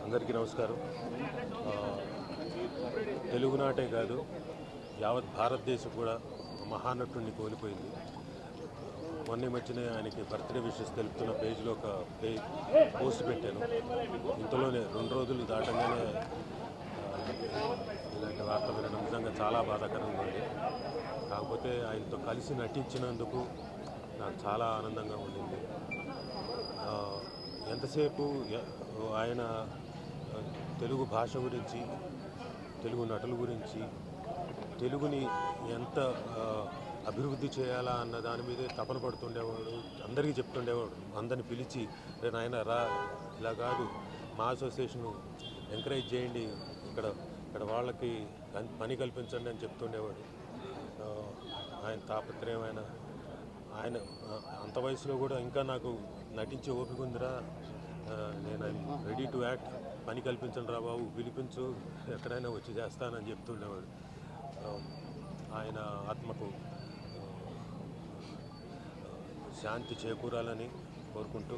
అందరికీ నమస్కారం. తెలుగునాటే కాదు, యావత్ భారతదేశం కూడా మహానటుడిని కోల్పోయింది. మొన్న మధ్యనే ఆయనకి బర్త్డే విషెస్ తెలుపుతున్న పేజ్లో ఒక పోస్ట్ పెట్టాను. ఇంతలోనే 2 రోజులు దాటంగానే ఇలాంటి వార్త వినడం నిజంగా చాలా బాధాకరంగా ఉంది. కాకపోతే ఆయనతో కలిసి నటించినందుకు నాకు చాలా ఆనందంగా ఉండింది. ఎంతసేపు ఆయన తెలుగు భాష గురించి, తెలుగు నటుల గురించి, తెలుగుని ఎంత అభివృద్ధి చేయాలా అన్న దాని మీదే తపన పడుతుండేవాడు. అందరికీ చెప్తుండేవాడు. అందరిని పిలిచి, రే నాయన రా, ఇలా కాదు, మా అసోసియేషను ఎంకరేజ్ చేయండి, ఇక్కడ వాళ్ళకి పని కల్పించండి అని చెప్తుండేవాడు. ఆయన తాపత్రయం, ఆయన అంత వయసులో కూడా ఇంకా నాకు నటించే ఓపిక ఉందిరా, నేను రెడీ టు యాక్ట్, పని కల్పించండి రా బాబు, పిలిపించు, ఎక్కడైనా వచ్చి చేస్తానని చెప్తుండేవాడు. ఆయన ఆత్మకు శాంతి చేకూరాలని కోరుకుంటూ